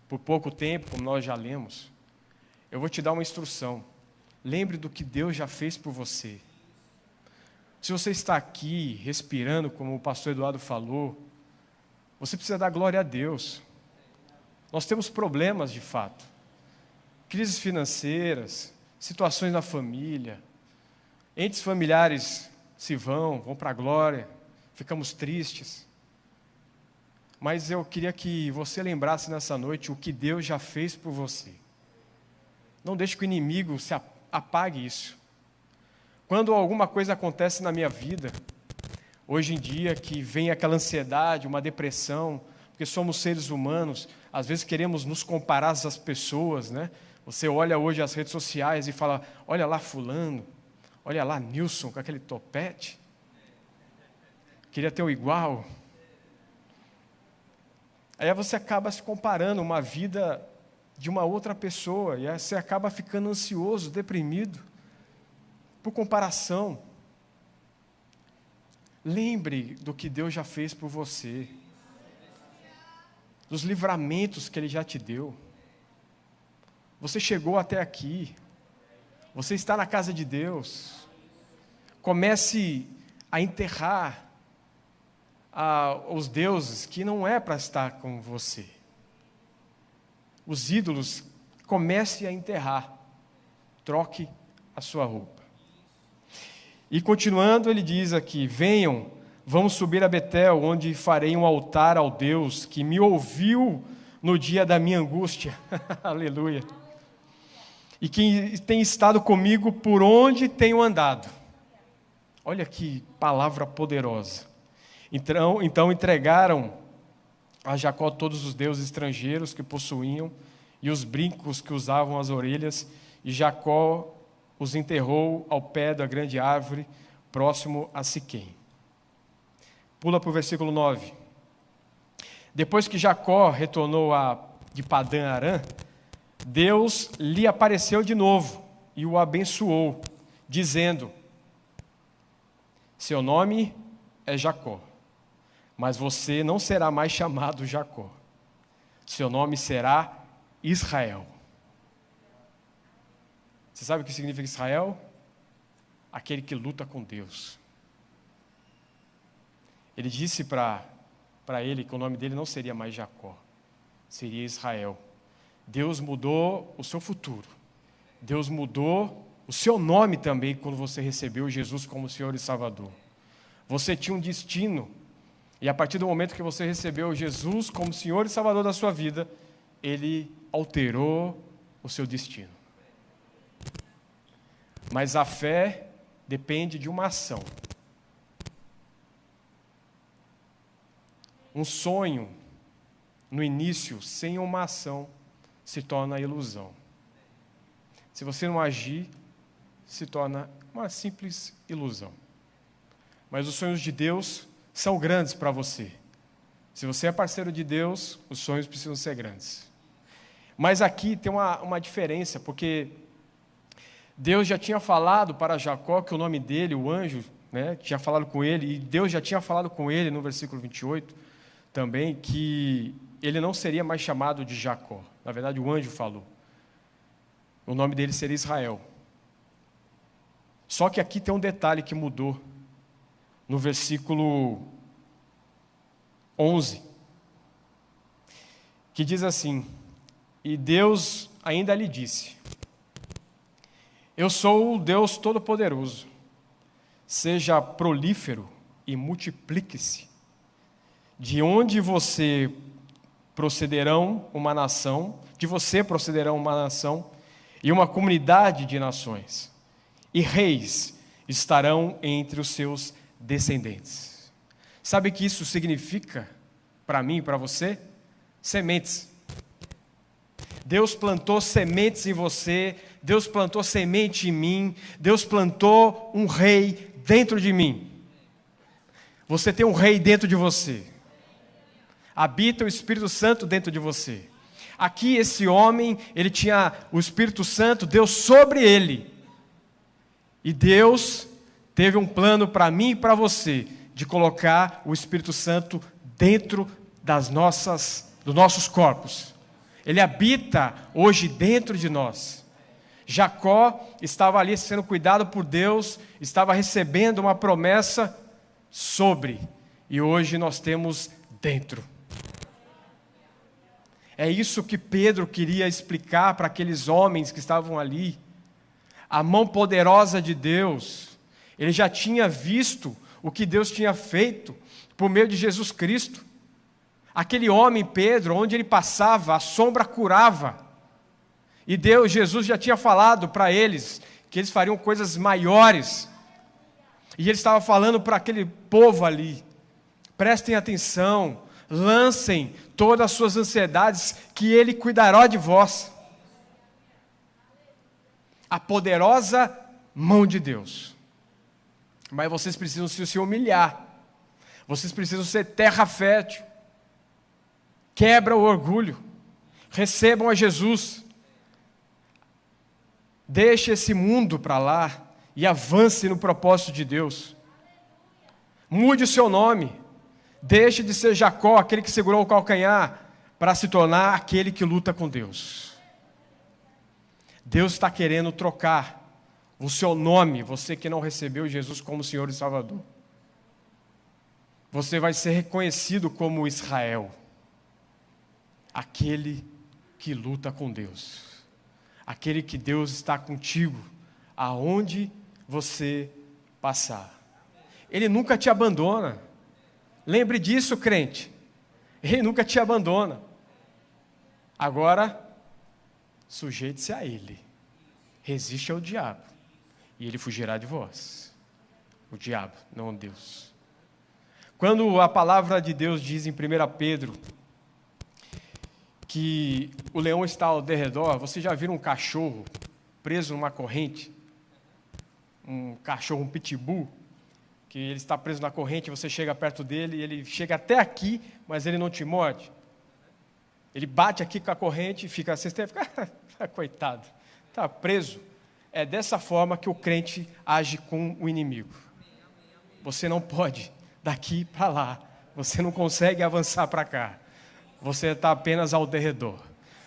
por pouco tempo, como nós já lemos, eu vou te dar uma instrução. Lembre do que Deus já fez por você. Se você está aqui respirando, como o pastor Eduardo falou, você precisa dar glória a Deus. Nós temos problemas de fato. Crises financeiras, situações na família, entes familiares se vão para a glória, ficamos tristes. Mas eu queria que você lembrasse nessa noite o que Deus já fez por você. Não deixe que o inimigo apague isso. Quando alguma coisa acontece na minha vida, hoje em dia, que vem aquela ansiedade, uma depressão, porque somos seres humanos, às vezes queremos nos comparar às pessoas, né? Você olha hoje as redes sociais e fala, olha lá fulano, olha lá Nilson com aquele topete, queria ter o igual. Aí você acaba se comparando uma vida de uma outra pessoa, e aí você acaba ficando ansioso, deprimido, por comparação. Lembre do que Deus já fez por você, dos livramentos que Ele já te deu. Você chegou até aqui, você está na casa de Deus. Comece a enterrar os deuses que não é para estar com você. Os ídolos comece a enterrar. Troque a sua roupa. E continuando, ele diz aqui: venham, vamos subir a Betel, onde farei um altar ao Deus que me ouviu no dia da minha angústia. Aleluia. E que tem estado comigo por onde tenho andado. Olha que palavra poderosa. Então entregaram a Jacó todos os deuses estrangeiros que possuíam e os brincos que usavam as orelhas, e Jacó os enterrou ao pé da grande árvore, próximo a Siquém. Pula para o versículo 9. Depois que Jacó retornou de Padã Arã, Deus lhe apareceu de novo e o abençoou, dizendo: seu nome é Jacó, mas você não será mais chamado Jacó. Seu nome será Israel. Você sabe o que significa Israel? Aquele que luta com Deus. Ele disse para ele que o nome dele não seria mais Jacó, seria Israel. Deus mudou o seu futuro. Deus mudou o seu nome também quando você recebeu Jesus como Senhor e Salvador. Você tinha um destino, e a partir do momento que você recebeu Jesus como Senhor e Salvador da sua vida, Ele alterou o seu destino. Mas a fé depende de uma ação. Um sonho, no início, sem uma ação, se torna ilusão. Se você não agir, se torna uma simples ilusão. Mas os sonhos de Deus são grandes para você. Se você é parceiro de Deus, os sonhos precisam ser grandes. Mas aqui tem uma diferença, porque Deus já tinha falado para Jacó que o nome dele, o anjo, tinha falado com ele, e Deus já tinha falado com ele no versículo 28 também, que ele não seria mais chamado de Jacó. Na verdade, o anjo falou. O nome dele seria Israel. Só que aqui tem um detalhe que mudou. No versículo 11, que diz assim: e Deus ainda lhe disse: eu sou o Deus Todo-Poderoso, seja prolífero e multiplique-se. De onde você procederão uma nação, de você procederão uma nação e uma comunidade de nações, e reis estarão entre os seus descendentes. Sabe o que isso significa para mim e para você? Sementes. Deus plantou sementes em você, Deus plantou semente em mim, Deus plantou um rei dentro de mim. Você tem um rei dentro de você. Habita o Espírito Santo dentro de você. Aqui esse homem, ele tinha o Espírito Santo, Deus sobre ele. E Deus teve um plano para mim e para você, de colocar o Espírito Santo dentro dos nossos corpos. Ele habita hoje dentro de nós. Jacó estava ali sendo cuidado por Deus, estava recebendo uma promessa sobre, e hoje nós temos dentro. É isso que Pedro queria explicar para aqueles homens que estavam ali. A mão poderosa de Deus. Ele já tinha visto o que Deus tinha feito por meio de Jesus Cristo. Aquele homem, Pedro, onde ele passava, a sombra curava. E Jesus já tinha falado para eles que eles fariam coisas maiores. E ele estava falando para aquele povo ali: prestem atenção, lancem todas as suas ansiedades, que Ele cuidará de vós. A poderosa mão de Deus. Mas vocês precisam se humilhar. Vocês precisam ser terra fértil. Quebra o orgulho. Recebam a Jesus. Deixe esse mundo para lá e avance no propósito de Deus. Mude o seu nome. Deixe de ser Jacó, aquele que segurou o calcanhar, para se tornar aquele que luta com Deus. Deus está querendo trocar o seu nome, você que não recebeu Jesus como Senhor e Salvador. Você vai ser reconhecido como Israel, aquele que luta com Deus. aquele que Deus está contigo, aonde você passar. Ele nunca te abandona. Lembre disso, crente. Ele nunca te abandona. Agora, sujeite-se a Ele. Resiste ao diabo, e ele fugirá de vós. O diabo, não Deus. Quando a palavra de Deus diz em 1 Pedro que o leão está ao derredor, você já viu um cachorro preso numa corrente? Um cachorro, um pitbull, que ele está preso na corrente, você chega perto dele, e ele chega até aqui, mas ele não te morde. Ele bate aqui com a corrente e fica assim, você fica, coitado, está preso. É dessa forma que o crente age com o inimigo. Você não pode daqui para lá, você não consegue avançar para cá. Você está apenas ao derredor.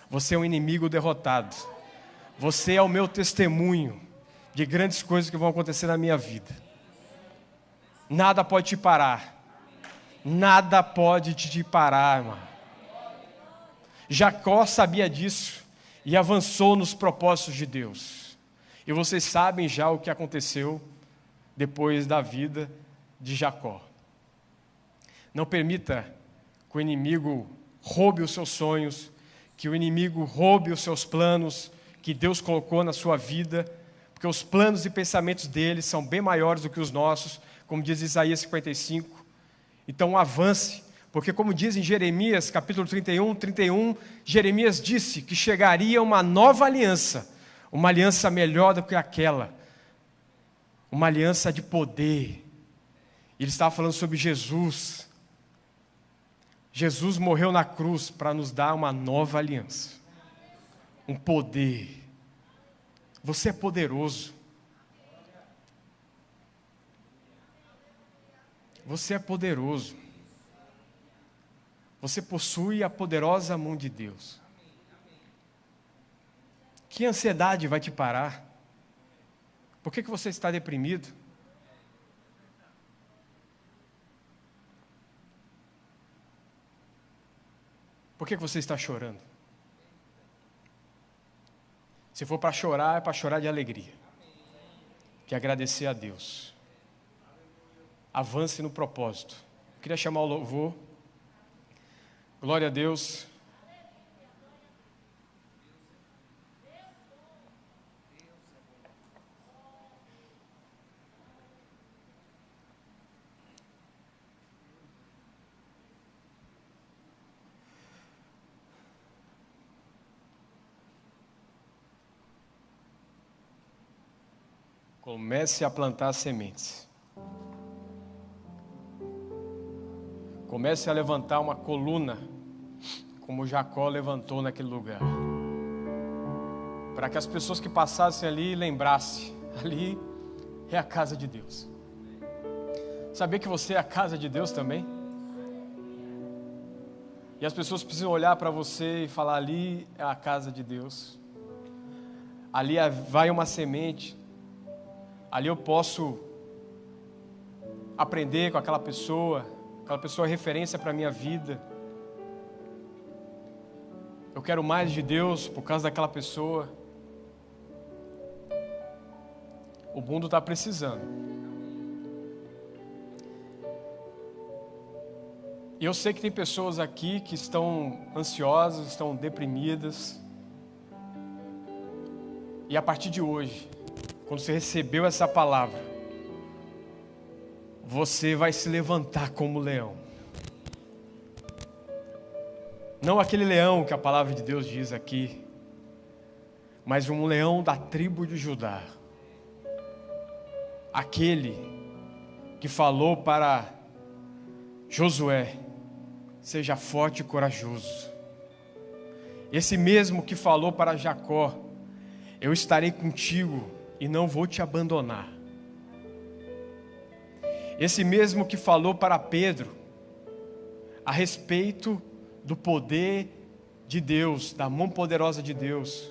Você é um inimigo derrotado. Você é o meu testemunho de grandes coisas que vão acontecer na minha vida. Nada pode te parar. Nada pode te parar, irmão. Jacó sabia disso e avançou nos propósitos de Deus. E vocês sabem já o que aconteceu depois da vida de Jacó. Não permita que o inimigo roube os seus sonhos, que o inimigo roube os seus planos que Deus colocou na sua vida, porque os planos e pensamentos dele são bem maiores do que os nossos, como diz Isaías 55. Então avance, porque como diz em Jeremias, capítulo 31, Jeremias disse que chegaria uma nova aliança, uma aliança melhor do que aquela, uma aliança de poder. Ele estava falando sobre Jesus. Jesus morreu na cruz para nos dar uma nova aliança, um poder. Você é poderoso. Você é poderoso. Você possui a poderosa mão de Deus. Que ansiedade vai te parar? Por que você está deprimido? Por que você está chorando? Se for para chorar, é para chorar de alegria, de agradecer a Deus. Avance no propósito. Eu queria chamar o louvor. Glória a Deus. Comece a plantar sementes. Comece a levantar uma coluna, como Jacó levantou naquele lugar. Para que as pessoas que passassem ali lembrassem, ali é a casa de Deus. Saber que você é a casa de Deus também? E as pessoas precisam olhar para você e falar, ali é a casa de Deus. Ali vai uma semente. Ali eu posso aprender com aquela pessoa é referência para a minha vida. Eu quero mais de Deus por causa daquela pessoa. O mundo está precisando. E eu sei que tem pessoas aqui que estão ansiosas, estão deprimidas. E a partir de hoje, quando você recebeu essa palavra, você vai se levantar como leão. Não aquele leão que a palavra de Deus diz aqui, mas um leão da tribo de Judá. Aquele que falou para Josué, seja forte e corajoso. Esse mesmo que falou para Jacó, eu estarei contigo e não vou te abandonar. Esse mesmo que falou para Pedro a respeito do poder de Deus, da mão poderosa de Deus.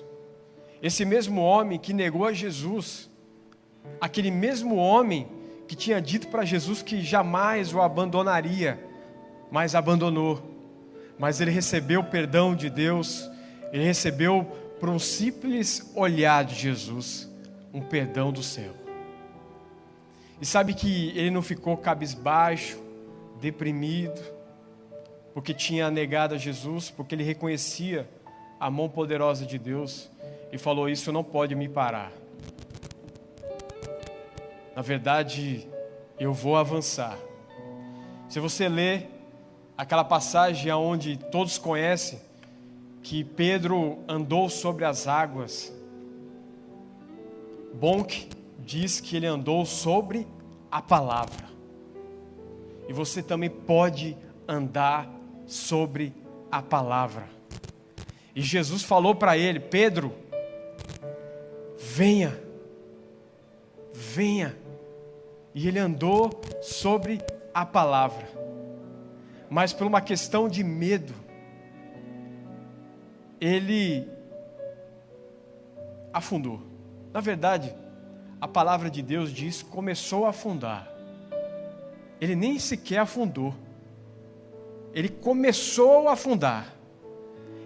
Esse mesmo homem que negou a Jesus, aquele mesmo homem que tinha dito para Jesus que jamais o abandonaria, mas abandonou. Mas ele recebeu o perdão de Deus, ele recebeu por um simples olhar de Jesus, um perdão do céu. E sabe que ele não ficou cabisbaixo, deprimido, porque tinha negado a Jesus, porque ele reconhecia a mão poderosa de Deus e falou: isso não pode me parar. Na verdade, eu vou avançar. Se você ler aquela passagem onde todos conhecem, que Pedro andou sobre as águas, Bonk diz que ele andou sobre a palavra. E você também pode andar sobre a palavra. E Jesus falou para ele: Pedro, venha, venha. E ele andou sobre a palavra. Mas por uma questão de medo, ele afundou. Na verdade, a palavra de Deus diz: começou a afundar. Ele nem sequer afundou. Ele começou a afundar.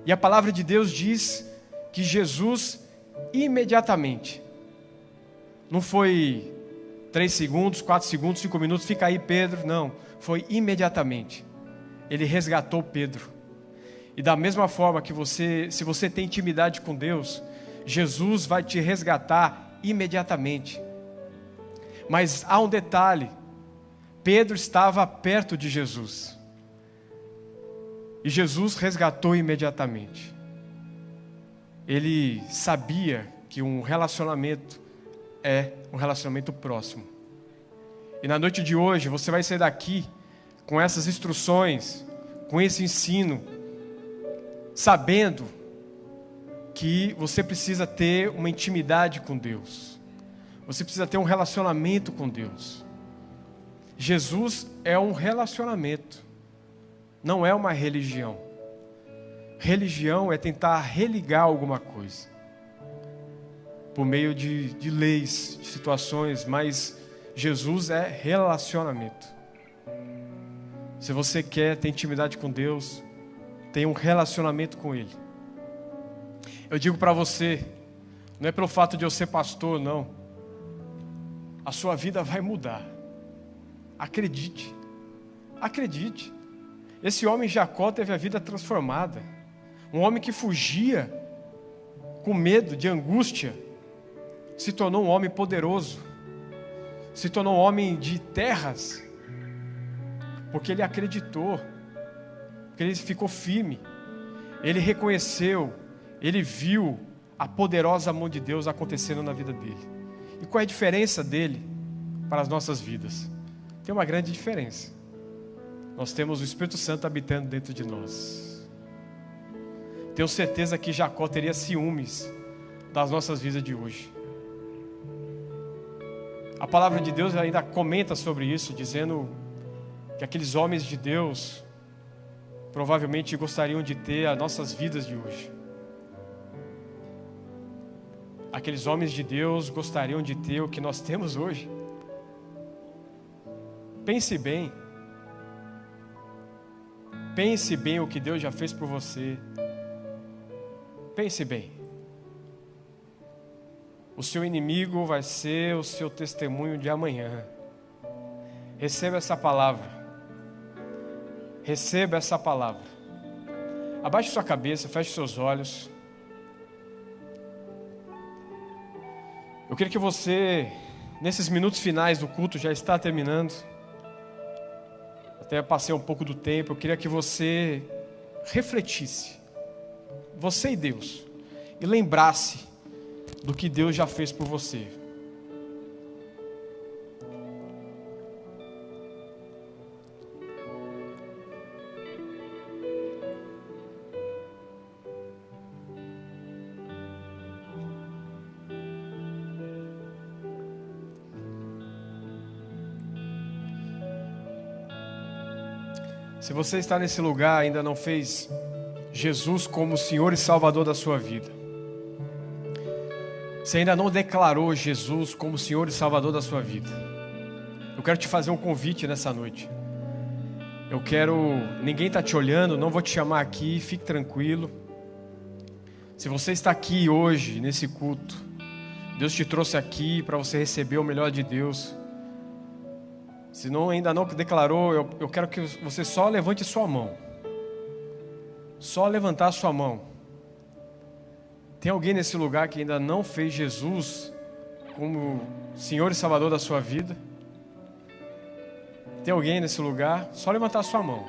E a palavra de Deus diz que Jesus imediatamente, não foi 3 segundos, 4 segundos, 5 minutos, fica aí Pedro, não, foi imediatamente. Ele resgatou Pedro. E da mesma forma que se você tem intimidade com Deus, Jesus vai te resgatar imediatamente. Mas há um detalhe: Pedro estava perto de Jesus. E Jesus resgatou imediatamente. Ele sabia que um relacionamento é um relacionamento próximo. E na noite de hoje você vai sair daqui com essas instruções, com esse ensino, sabendo que você precisa ter uma intimidade com Deus. Você precisa ter um relacionamento com Deus. Jesus é um relacionamento, não é uma religião. Religião é tentar religar alguma coisa por meio de leis, de situações, mas Jesus é relacionamento. Se você quer ter intimidade com Deus, tenha um relacionamento com Ele. Eu digo para você, não é pelo fato de eu ser pastor, não. A sua vida vai mudar. Acredite. Acredite. Esse homem Jacó teve a vida transformada. Um homem que fugia com medo, de angústia, se tornou um homem poderoso. Se tornou um homem de terras, porque ele acreditou, porque ele ficou firme. Ele reconheceu, ele viu a poderosa mão de Deus acontecendo na vida dele. E qual é a diferença dele para as nossas vidas? Tem uma grande diferença. Nós temos o Espírito Santo habitando dentro de nós. Tenho certeza que Jacó teria ciúmes das nossas vidas de hoje. A palavra de Deus ainda comenta sobre isso, dizendo que aqueles homens de Deus provavelmente gostariam de ter as nossas vidas de hoje. Aqueles homens de Deus gostariam de ter o que nós temos hoje. Pense bem. Pense bem o que Deus já fez por você. Pense bem. O seu inimigo vai ser o seu testemunho de amanhã. Receba essa palavra. Receba essa palavra. Abaixe sua cabeça, feche seus olhos. Eu queria que você, nesses minutos finais do culto, já está terminando. Até passei um pouco do tempo. Eu queria que você refletisse, você e Deus, e lembrasse do que Deus já fez por você. Se você está nesse lugar e ainda não fez Jesus como Senhor e Salvador da sua vida, se ainda não declarou Jesus como Senhor e Salvador da sua vida, eu quero te fazer um convite nessa noite. Ninguém está te olhando, não vou te chamar aqui, fique tranquilo. Se você está aqui hoje, nesse culto, Deus te trouxe aqui para você receber o melhor de Deus. Se ainda não declarou, eu quero que você só levante sua mão. Só levantar sua mão. Tem alguém nesse lugar que ainda não fez Jesus como Senhor e Salvador da sua vida? Tem alguém nesse lugar? Só levantar sua mão.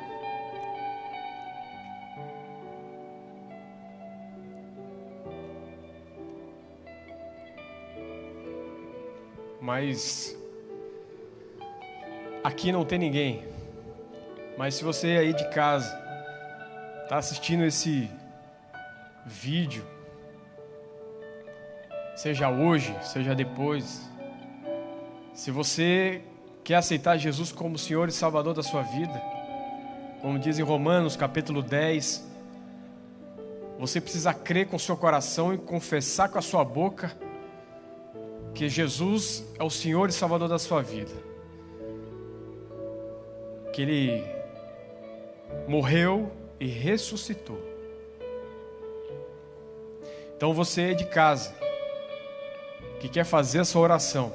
Mas aqui não tem ninguém. Mas se você aí de casa está assistindo esse vídeo, seja hoje, seja depois, se você quer aceitar Jesus como Senhor e Salvador da sua vida, como diz em Romanos capítulo 10, você precisa crer com o seu coração e confessar com a sua boca que Jesus é o Senhor e Salvador da sua vida. Que Ele morreu e ressuscitou. Então você de casa, que quer fazer essa oração,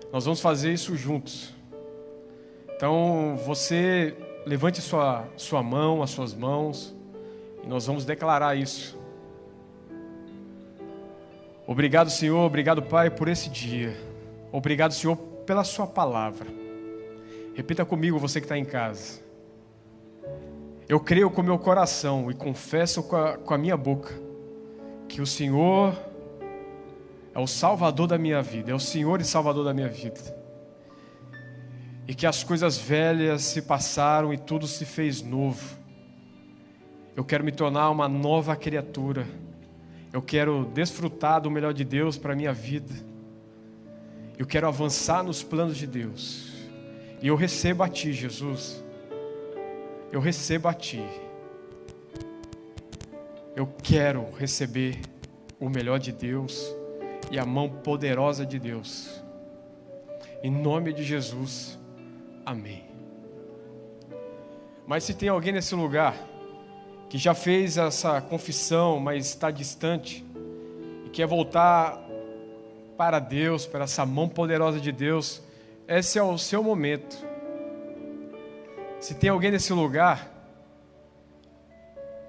nós vamos fazer isso juntos. Então você levante sua mão, as suas mãos, e nós vamos declarar isso. Obrigado, Senhor, obrigado, Pai, por esse dia. Obrigado, Senhor, pela sua palavra. Repita comigo, você que está em casa. Eu creio com o meu coração e confesso com a minha boca que o Senhor é o Salvador da minha vida, é o Senhor e Salvador da minha vida. E que as coisas velhas se passaram e tudo se fez novo. Eu quero me tornar uma nova criatura. Eu quero desfrutar do melhor de Deus para a minha vida. Eu quero avançar nos planos de Deus. E eu recebo a Ti, Jesus. Eu recebo a Ti. Eu quero receber o melhor de Deus e a mão poderosa de Deus. Em nome de Jesus. Amém. Mas se tem alguém nesse lugar que já fez essa confissão, mas está distante e quer voltar para Deus, para essa mão poderosa de Deus, esse é o seu momento. Se tem alguém nesse lugar,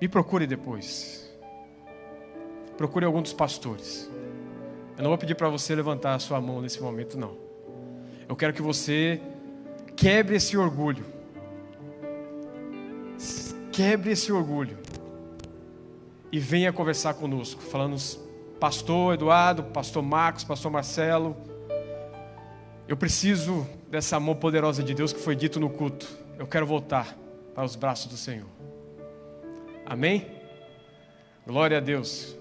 me procure depois. Procure algum dos pastores. Eu não vou pedir para você levantar a sua mão nesse momento, não. Eu quero que você quebre esse orgulho. Quebre esse orgulho e venha conversar conosco, falando, pastor Eduardo, pastor Marcos, pastor Marcelo, eu preciso dessa mão poderosa de Deus que foi dito no culto. Eu quero voltar para os braços do Senhor. Amém? Glória a Deus.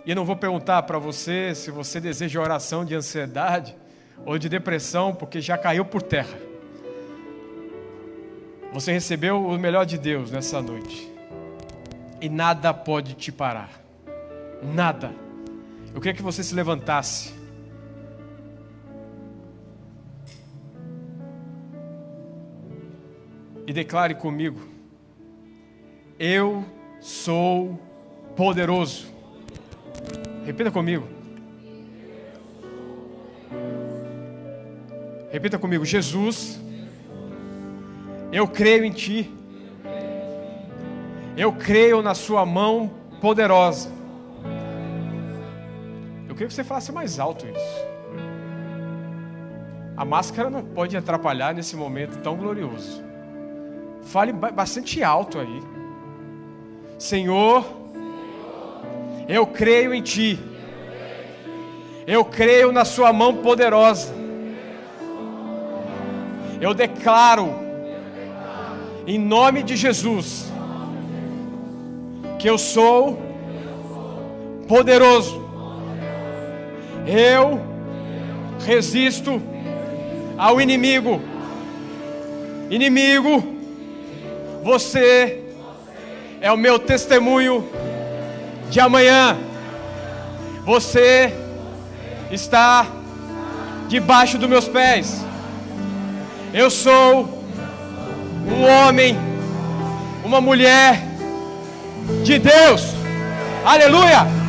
E eu não vou perguntar para você se você deseja oração de ansiedade ou de depressão, porque já caiu por terra. Você recebeu o melhor de Deus nessa noite. E nada pode te parar. Nada. Eu queria que você se levantasse. E declare comigo: eu sou poderoso. Repita comigo. Repita comigo: Jesus, eu creio em Ti. Eu creio na Sua mão poderosa. Eu queria que você falasse mais alto isso. A máscara não pode atrapalhar nesse momento tão glorioso. Fale bastante alto aí. Senhor, eu creio em Ti. Eu creio na Sua mão poderosa. Eu declaro, em nome de Jesus, que eu sou poderoso. Eu resisto ao inimigo. Inimigo, você é o meu testemunho de amanhã. Você está debaixo dos meus pés. Eu sou um homem, uma mulher de Deus. Aleluia!